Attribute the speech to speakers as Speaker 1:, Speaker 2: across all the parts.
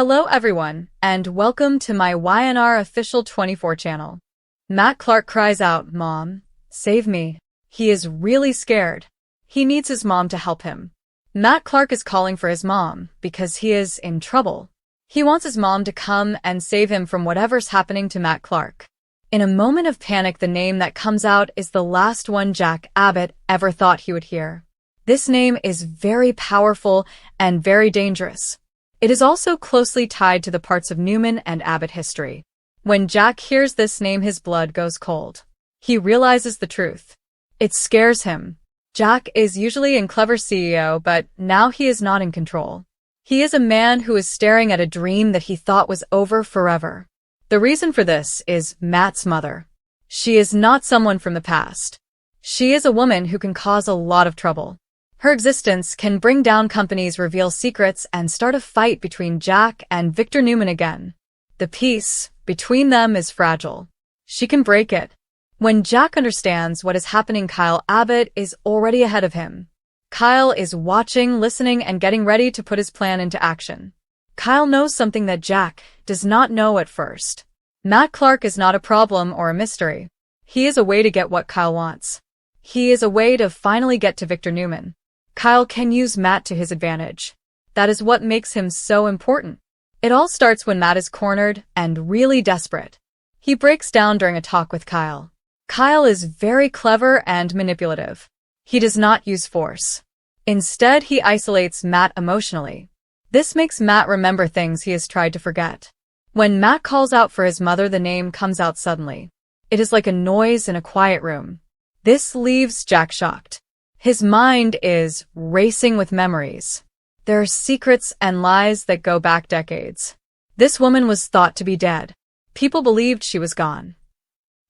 Speaker 1: Hello everyone, and welcome to my YNR official 24 channel. Matt Clark cries out, "Mom, save me." He is really scared. He needs his mom to help him. Matt Clark is calling for his mom because he is in trouble. He wants his mom to come and save him from whatever's happening to Matt Clark. In a moment of panic, the name that comes out is the last one Jack Abbott ever thought he would hear. This name is very powerful and very dangerous. It is also closely tied to the parts of Newman and Abbott history. When Jack hears this name, his blood goes cold. He realizes the truth. It scares him. Jack is usually a clever CEO, but now he is not in control. He is a man who is staring at a dream that he thought was over forever. The reason for this is Matt's mother. She is not someone from the past. She is a woman who can cause a lot of trouble. Her existence can bring down companies, reveal secrets, and start a fight between Jack and Victor Newman again. The peace between them is fragile. She can break it. When Jack understands what is happening, Kyle Abbott is already ahead of him. Kyle is watching, listening, and getting ready to put his plan into action. Kyle knows something that Jack does not know at first. Matt Clark is not a problem or a mystery. He is a way to get what Kyle wants. He is a way to finally get to Victor Newman. Kyle can use Matt to his advantage. That is what makes him so important. It all starts when Matt is cornered and really desperate. He breaks down during a talk with Kyle. Kyle is very clever and manipulative. He does not use force. Instead, he isolates Matt emotionally. This makes Matt remember things he has tried to forget. When Matt calls out for his mother, the name comes out suddenly. It is like a noise in a quiet room. This leaves Jack shocked. His mind is racing with memories. There are secrets and lies that go back decades. This woman was thought to be dead. People believed she was gone.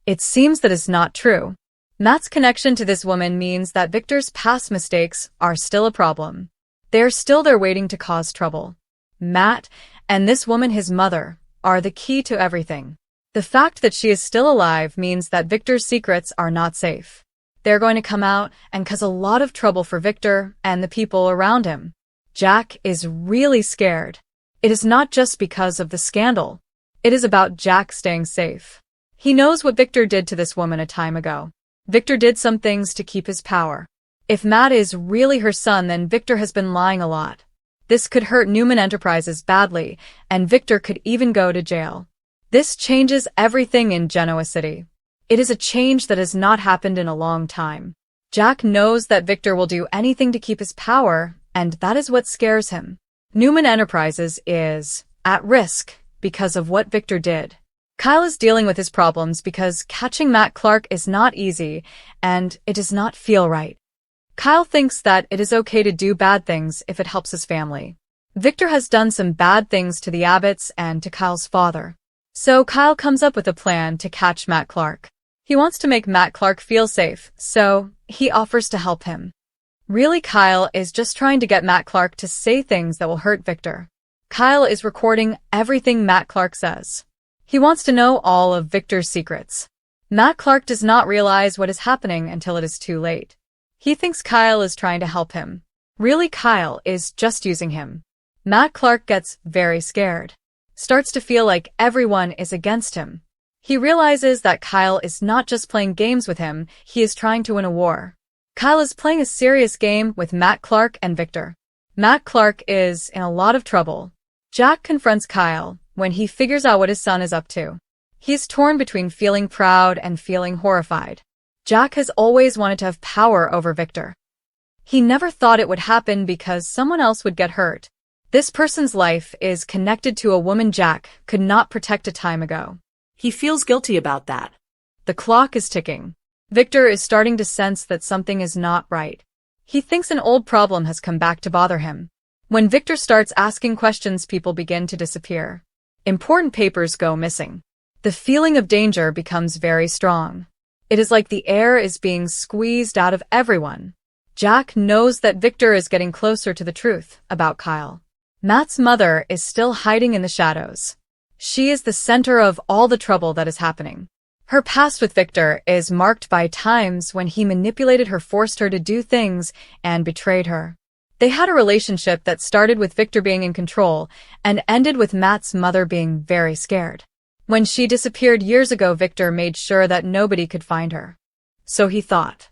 Speaker 1: It seems that is not true. Matt's connection to this woman means that Victor's past mistakes are still a problem. They are still there waiting to cause trouble. Matt and this woman, his mother, are the key to everything. The fact that she is still alive means that Victor's secrets are not safe. They're going to come out and cause a lot of trouble for Victor and the people around him. Jack is really scared. It is not just because of the scandal. It is about Jack staying safe. He knows what Victor did to this woman a time ago. Victor did some things to keep his power. If Matt is really her son, then Victor has been lying a lot. This could hurt Newman Enterprises badly, and Victor could even go to jail. This changes everything in Genoa City. It is a change that has not happened in a long time. Jack knows that Victor will do anything to keep his power, and that is what scares him. Newman Enterprises is at risk because of what Victor did. Kyle is dealing with his problems because catching Matt Clark is not easy, and it does not feel right. Kyle thinks that it is okay to do bad things if it helps his family. Victor has done some bad things to the Abbotts and to Kyle's father. So Kyle comes up with a plan to catch Matt Clark. He wants to make Matt Clark feel safe, so he offers to help him. Really, Kyle is just trying to get Matt Clark to say things that will hurt Victor. Kyle is recording everything Matt Clark says. He wants to know all of Victor's secrets. Matt Clark does not realize what is happening until it is too late. He thinks Kyle is trying to help him. Really, Kyle is just using him. Matt Clark gets very scared. Starts to feel like everyone is against him. He realizes that Kyle is not just playing games with him, he is trying to win a war. Kyle is playing a serious game with Matt Clark and Victor. Matt Clark is in a lot of trouble. Jack confronts Kyle when he figures out what his son is up to. He is torn between feeling proud and feeling horrified. Jack has always wanted to have power over Victor. He never thought it would happen because someone else would get hurt. This person's life is connected to a woman Jack could not protect a time ago.
Speaker 2: He feels guilty about that.
Speaker 1: The clock is ticking. Victor is starting to sense that something is not right. He thinks an old problem has come back to bother him. When Victor starts asking questions, people begin to disappear. Important papers go missing. The feeling of danger becomes very strong. It is like the air is being squeezed out of everyone. Jack knows that Victor is getting closer to the truth about Kyle. Matt's mother is still hiding in the shadows. She is the center of all the trouble that is happening. Her past with Victor is marked by times when he manipulated her, forced her to do things, and betrayed her. They had a relationship that started with Victor being in control and ended with Matt's mother being very scared. When she disappeared years ago, Victor made sure that nobody could find her. So he thought,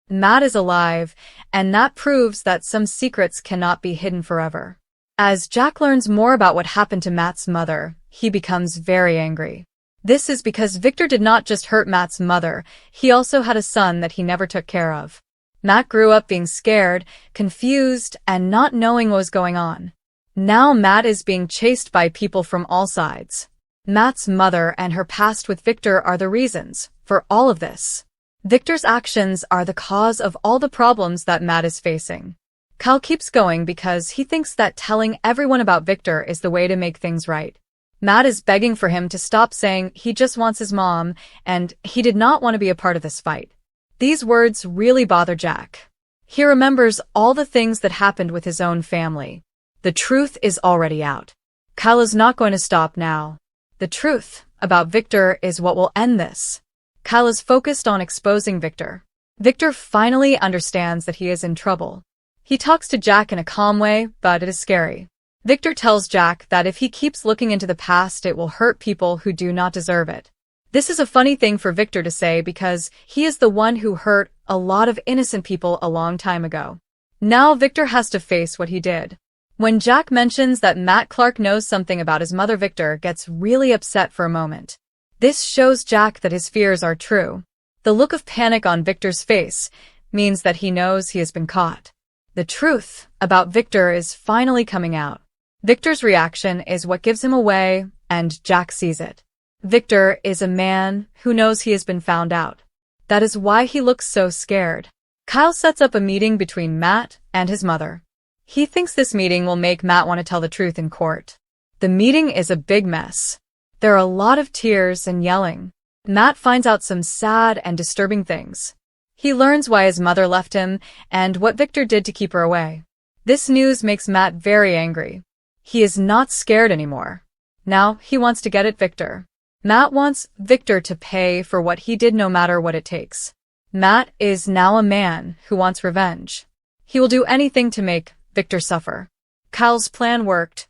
Speaker 1: Matt is alive, and that proves that some secrets cannot be hidden forever. As Jack learns more about what happened to Matt's mother, he becomes very angry. This is because Victor did not just hurt Matt's mother, he also had a son that he never took care of. Matt grew up being scared, confused, and not knowing what was going on. Now Matt is being chased by people from all sides. Matt's mother and her past with Victor are the reasons for all of this. Victor's actions are the cause of all the problems that Matt is facing. Kyle keeps going because he thinks that telling everyone about Victor is the way to make things right. Matt is begging for him to stop saying he just wants his mom and he did not want to be a part of this fight. These words really bother Jack. He remembers all the things that happened with his own family. The truth is already out. Kyle is not going to stop now. The truth about Victor is what will end this. Kyle is focused on exposing Victor. Victor finally understands that he is in trouble. He talks to Jack in a calm way, but it is scary. Victor tells Jack that if he keeps looking into the past, it will hurt people who do not deserve it. This is a funny thing for Victor to say because he is the one who hurt a lot of innocent people a long time ago. Now Victor has to face what he did. When Jack mentions that Matt Clark knows something about his mother, Victor gets really upset for a moment. This shows Jack that his fears are true. The look of panic on Victor's face means that he knows he has been caught. The truth about Victor is finally coming out. Victor's reaction is what gives him away, and Jack sees it. Victor is a man who knows he has been found out. That is why he looks so scared. Kyle sets up a meeting between Matt and his mother. He thinks this meeting will make Matt want to tell the truth in court. The meeting is a big mess. There are a lot of tears and yelling. Matt finds out some sad and disturbing things. He learns why his mother left him and what Victor did to keep her away. This news makes Matt very angry. He is not scared anymore. Now he wants to get at Victor. Matt wants Victor to pay for what he did no matter what it takes. Matt is now a man who wants revenge. He will do anything to make Victor suffer. Kyle's plan worked.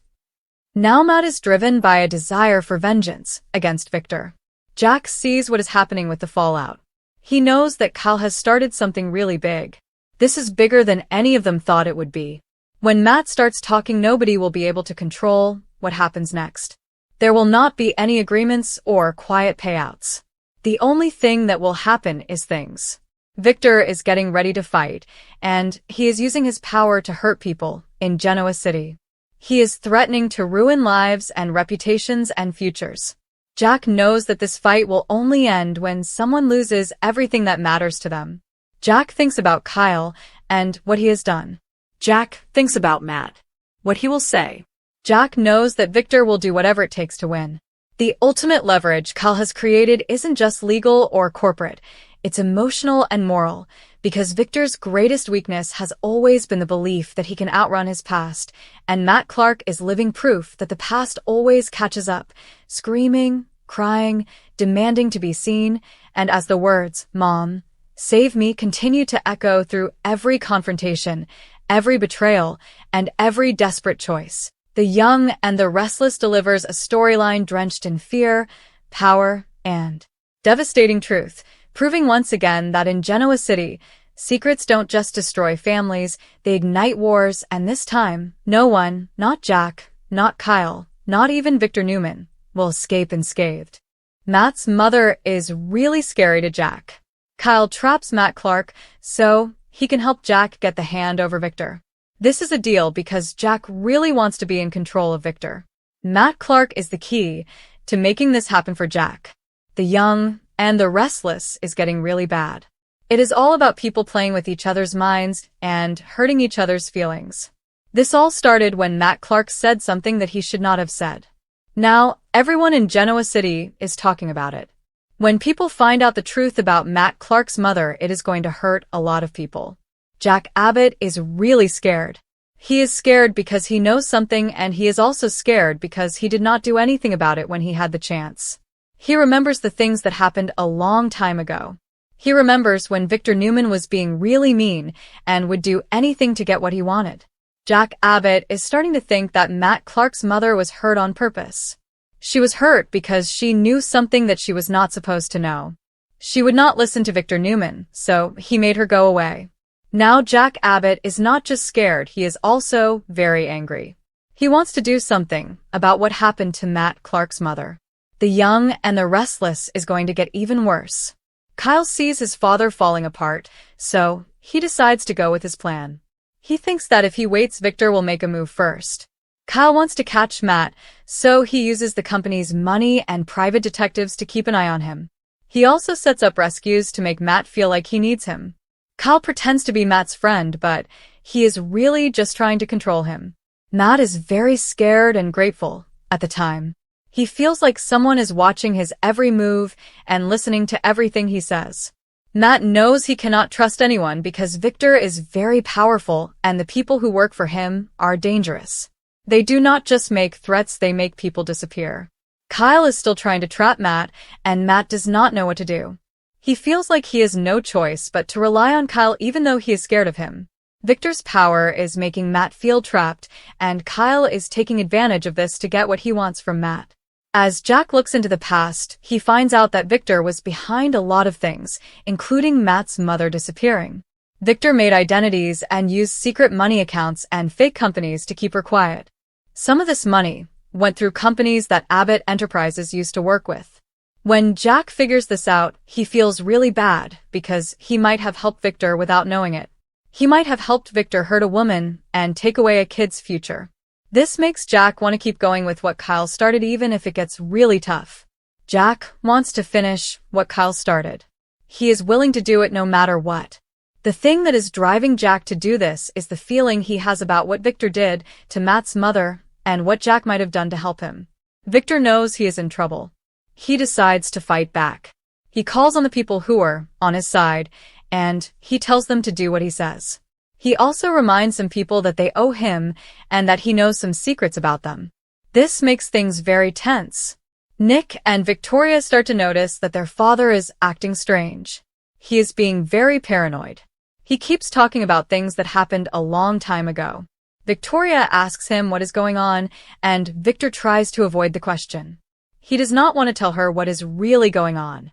Speaker 1: Now Matt is driven by a desire for vengeance against Victor. Jack sees what is happening with the fallout. He knows that Kyle has started something really big. This is bigger than any of them thought it would be. When Matt starts talking, nobody will be able to control what happens next. There will not be any agreements or quiet payouts. The only thing that will happen is things. Victor is getting ready to fight, and he is using his power to hurt people in Genoa City. He is threatening to ruin lives and reputations and futures. Jack knows that this fight will only end when someone loses everything that matters to them. Jack thinks about Kyle and what he has done.
Speaker 2: Jack thinks about Matt. What he will say.
Speaker 1: Jack knows that Victor will do whatever it takes to win. The ultimate leverage Kyle has created isn't just legal or corporate. It's emotional and moral, because Victor's greatest weakness has always been the belief that he can outrun his past, and Matt Clark is living proof that the past always catches up, screaming, crying, demanding to be seen, and as the words, "Mom, save me," continue to echo through every confrontation, every betrayal, and every desperate choice. The Young and the Restless delivers a storyline drenched in fear, power, and devastating truth, proving once again that in Genoa City, secrets don't just destroy families, they ignite wars, and this time, no one, not Jack, not Kyle, not even Victor Newman, will escape unscathed. Matt's mother is really scary to Jack. Kyle traps Matt Clark so he can help Jack get the hand over Victor. This is a deal because Jack really wants to be in control of Victor. Matt Clark is the key to making this happen for Jack. The Young and the Restless is getting really bad. It is all about people playing with each other's minds and hurting each other's feelings. This all started when Matt Clark said something that he should not have said. Now, everyone in Genoa City is talking about it. When people find out the truth about Matt Clark's mother, it is going to hurt a lot of people. Jack Abbott is really scared. He is scared because he knows something, and he is also scared because he did not do anything about it when he had the chance. He remembers the things that happened a long time ago. He remembers when Victor Newman was being really mean and would do anything to get what he wanted. Jack Abbott is starting to think that Matt Clark's mother was hurt on purpose. She was hurt because she knew something that she was not supposed to know. She would not listen to Victor Newman, so he made her go away. Now Jack Abbott is not just scared, he is also very angry. He wants to do something about what happened to Matt Clark's mother. The young and the restless is going to get even worse. Kyle sees his father falling apart, so he decides to go with his plan. He thinks that if he waits, Victor will make a move first. Kyle wants to catch Matt, so he uses the company's money and private detectives to keep an eye on him. He also sets up rescues to make Matt feel like he needs him. Kyle pretends to be Matt's friend, but he is really just trying to control him. Matt is very scared and grateful at the time. He feels like someone is watching his every move and listening to everything he says. Matt knows he cannot trust anyone because Victor is very powerful and the people who work for him are dangerous. They do not just make threats, they make people disappear. Kyle is still trying to trap Matt, and Matt does not know what to do. He feels like he has no choice but to rely on Kyle even though he is scared of him. Victor's power is making Matt feel trapped, and Kyle is taking advantage of this to get what he wants from Matt. As Jack looks into the past, he finds out that Victor was behind a lot of things, including Matt's mother disappearing. Victor made identities and used secret money accounts and fake companies to keep her quiet. Some of this money went through companies that Abbott Enterprises used to work with. When Jack figures this out, he feels really bad because he might have helped Victor without knowing it. He might have helped Victor hurt a woman and take away a kid's future. This makes Jack want to keep going with what Kyle started even if it gets really tough. Jack wants to finish what Kyle started. He is willing to do it no matter what. The thing that is driving Jack to do this is the feeling he has about what Victor did to Matt's mother and what Jack might have done to help him. Victor knows he is in trouble. He decides to fight back. He calls on the people who are on his side, and he tells them to do what he says. He also reminds some people that they owe him and that he knows some secrets about them. This makes things very tense. Nick and Victoria start to notice that their father is acting strange. He is being very paranoid. He keeps talking about things that happened a long time ago. Victoria asks him what is going on, and Victor tries to avoid the question. He does not want to tell her what is really going on.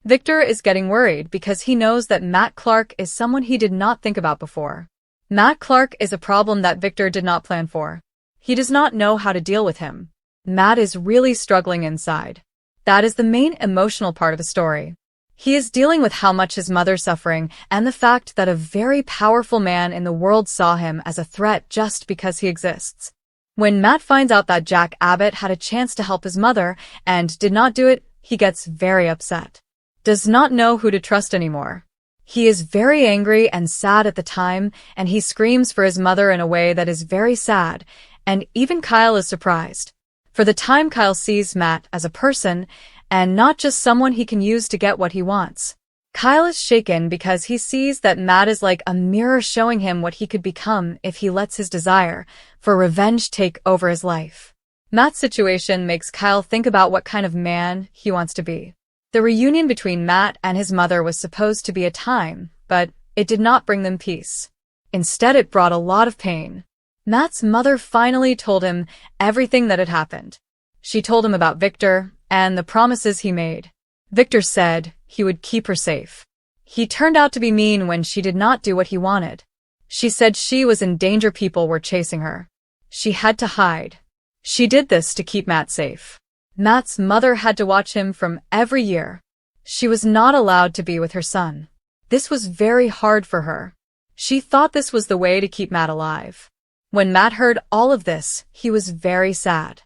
Speaker 1: Victor is getting worried because he knows that Matt Clark is someone he did not think about before. Matt Clark is a problem that Victor did not plan for. He does not know how to deal with him. Matt is really struggling inside. That is the main emotional part of the story. He is dealing with how much his mother's suffering and the fact that a very powerful man in the world saw him as a threat just because he exists. When Matt finds out that Jack Abbott had a chance to help his mother and did not do it, he gets very upset. Does not know who to trust anymore. He is very angry and sad at the time, and he screams for his mother in a way that is very sad, and even Kyle is surprised. For the time, Kyle sees Matt as a person, and not just someone he can use to get what he wants. Kyle is shaken because he sees that Matt is like a mirror showing him what he could become if he lets his desire for revenge take over his life. Matt's situation makes Kyle think about what kind of man he wants to be. The reunion between Matt and his mother was supposed to be a time, but it did not bring them peace. Instead, it brought a lot of pain. Matt's mother finally told him everything that had happened. She told him about Victor and the promises he made. Victor said he would keep her safe. He turned out to be mean when she did not do what he wanted. She said she was in danger, people were chasing her. She had to hide. She did this to keep Matt safe. Matt's mother had to watch him from every year. She was not allowed to be with her son. This was very hard for her. She thought this was the way to keep Matt alive. When Matt heard all of this, he was very sad.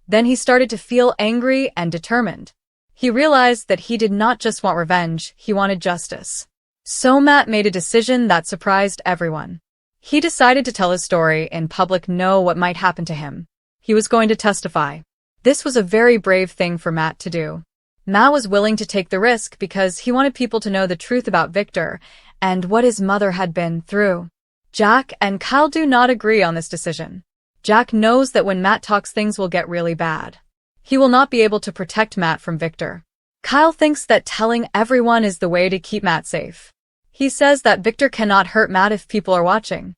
Speaker 1: Then he started to feel angry and determined. He realized that he did not just want revenge, he wanted justice. So Matt made a decision that surprised everyone. He decided to tell his story in public, know what might happen to him. He was going to testify. This was a very brave thing for Matt to do. Matt was willing to take the risk because he wanted people to know the truth about Victor and what his mother had been through. Jack and Kyle do not agree on this decision. Jack knows that when Matt talks, things will get really bad. He will not be able to protect Matt from Victor. Kyle thinks that telling everyone is the way to keep Matt safe. He says that Victor cannot hurt Matt if people are watching.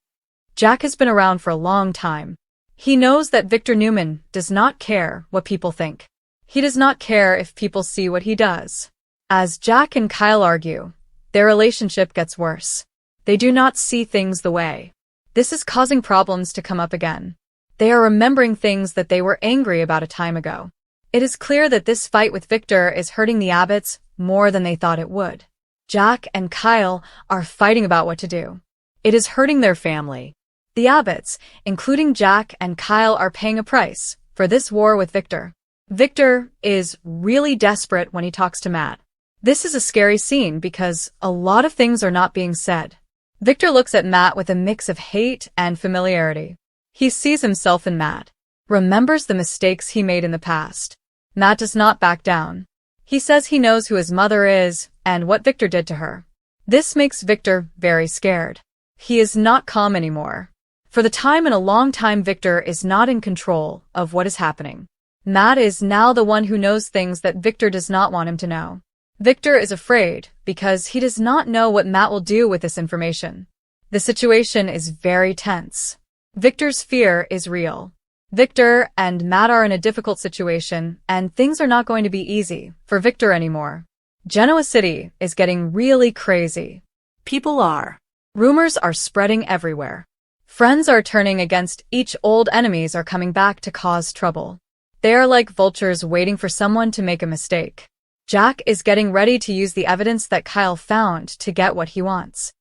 Speaker 1: Jack has been around for a long time. He knows that Victor Newman does not care what people think. He does not care if people see what he does. As Jack and Kyle argue, their relationship gets worse. They do not see things the way. This is causing problems to come up again. They are remembering things that they were angry about a time ago. It is clear that this fight with Victor is hurting the Abbotts more than they thought it would. Jack and Kyle are fighting about what to do. It is hurting their family. The Abbotts, including Jack and Kyle, are paying a price for this war with Victor. Victor is really desperate when he talks to Matt. This is a scary scene because a lot of things are not being said. Victor looks at Matt with a mix of hate and familiarity. He sees himself in Matt, remembers the mistakes he made in the past. Matt does not back down. He says he knows who his mother is and what Victor did to her. This makes Victor very scared. He is not calm anymore. For the time in a long time, Victor is not in control of what is happening. Matt is now the one who knows things that Victor does not want him to know. Victor is afraid because he does not know what Matt will do with this information. The situation is very tense. Victor's fear is real. Victor and Matt are in a difficult situation, and things are not going to be easy for Victor anymore. Genoa City is getting really crazy.
Speaker 2: People are.
Speaker 1: Rumors are spreading everywhere. Friends are turning against each, old enemies are coming back to cause trouble. They are like vultures waiting for someone to make a mistake. Jack is getting ready to use the evidence that Kyle found to get what he wants.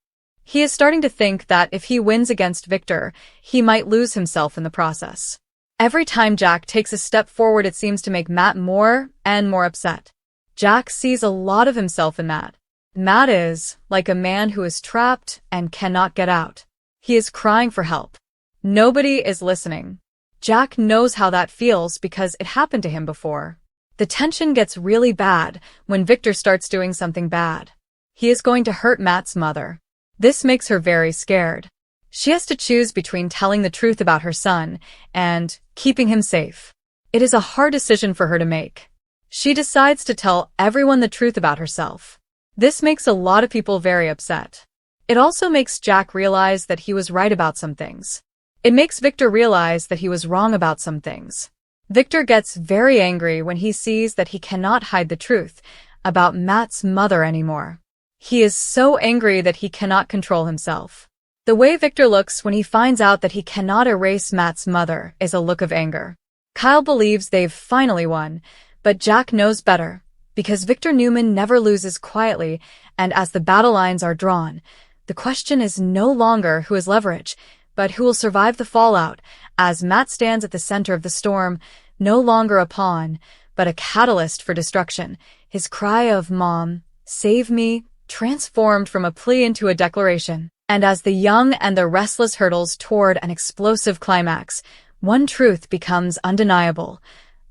Speaker 1: He is starting to think that if he wins against Victor, he might lose himself in the process. Every time Jack takes a step forward, it seems to make Matt more and more upset. Jack sees a lot of himself in Matt. Matt is like a man who is trapped and cannot get out. He is crying for help. Nobody is listening. Jack knows how that feels because it happened to him before. The tension gets really bad when Victor starts doing something bad. He is going to hurt Matt's mother. This makes her very scared. She has to choose between telling the truth about her son and keeping him safe. It is a hard decision for her to make. She decides to tell everyone the truth about herself. This makes a lot of people very upset. It also makes Jack realize that he was right about some things. It makes Victor realize that he was wrong about some things. Victor gets very angry when he sees that he cannot hide the truth about Matt's mother anymore. He is so angry that he cannot control himself. The way Victor looks when he finds out that he cannot erase Matt's mother is a look of anger. Kyle believes they've finally won, but Jack knows better, because Victor Newman never loses quietly, and as the battle lines are drawn, the question is no longer who has leverage, but who will survive the fallout, as Matt stands at the center of the storm, no longer a pawn, but a catalyst for destruction. His cry of "Mom, save me," transformed from a plea into a declaration. And as the young and the restless hurtles toward an explosive climax, one truth becomes undeniable.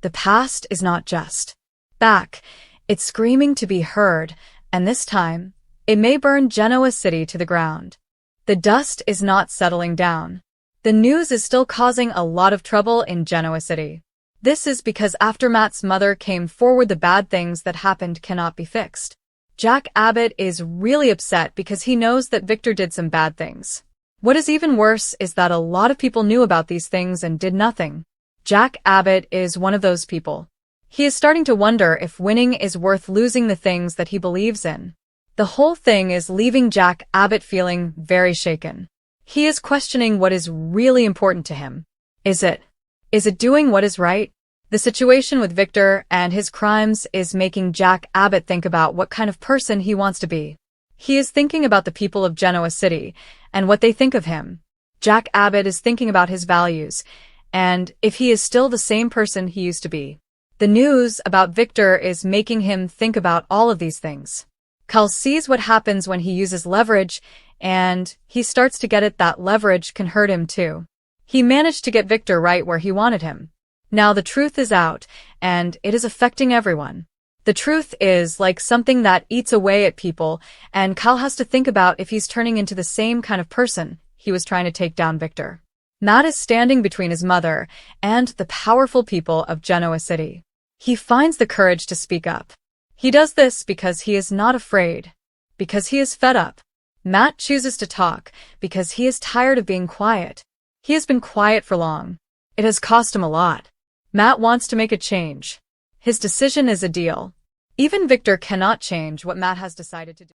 Speaker 1: The past is not just back. It's screaming to be heard, and this time, it may burn Genoa City to the ground. The dust is not settling down. The news is still causing a lot of trouble in Genoa City. This is because after Matt's mother came forward, the bad things that happened cannot be fixed. Jack Abbott is really upset because he knows that Victor did some bad things. What is even worse is that a lot of people knew about these things and did nothing. Jack Abbott is one of those people. He is starting to wonder if winning is worth losing the things that he believes in. The whole thing is leaving Jack Abbott feeling very shaken. He is questioning what is really important to him. Is it doing what is right? The situation with Victor and his crimes is making Jack Abbott think about what kind of person he wants to be. He is thinking about the people of Genoa City and what they think of him. Jack Abbott is thinking about his values and if he is still the same person he used to be. The news about Victor is making him think about all of these things. Kyle sees what happens when he uses leverage, and he starts to get it that leverage can hurt him too. He managed to get Victor right where he wanted him. Now the truth is out, and it is affecting everyone. The truth is like something that eats away at people, and Kyle has to think about if he's turning into the same kind of person he was trying to take down Victor. Matt is standing between his mother and the powerful people of Genoa City. He finds the courage to speak up. He does this because he is not afraid, because he is fed up. Matt chooses to talk because he is tired of being quiet. He has been quiet for long. It has cost him a lot. Matt wants to make a change. His decision is a deal. Even Victor cannot change what Matt has decided to do.